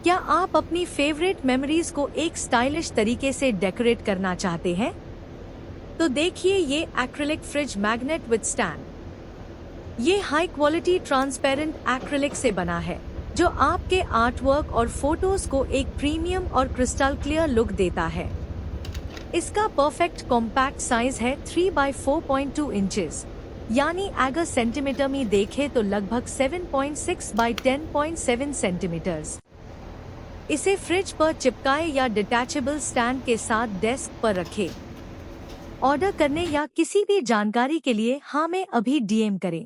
क्या आप अपनी फेवरेट मेमोरीज को एक स्टाइलिश तरीके से डेकोरेट करना चाहते हैं? तो देखिए ये acrylic fridge magnet with stand. ये हाई क्वालिटी ट्रांसपेरेंट एक्रिलिक से बना है, जो आपके आर्टवर्क और फोटोज को एक प्रीमियम और क्रिस्टल क्लियर लुक देता है। इसका परफेक्ट कॉम्पैक्ट साइज है 3 बाई 4.2 इंचेस, यानी अगर सेंटीमीटर में देखें तो लगभग 7.6 बाई 10.7 सेंटीमीटर्स। इसे फ्रिज पर चिपकाए या डिटैचेबल स्टैंड के साथ डेस्क पर रखें। ऑर्डर करने या किसी भी जानकारी के लिए हमें अभी डीएम करें।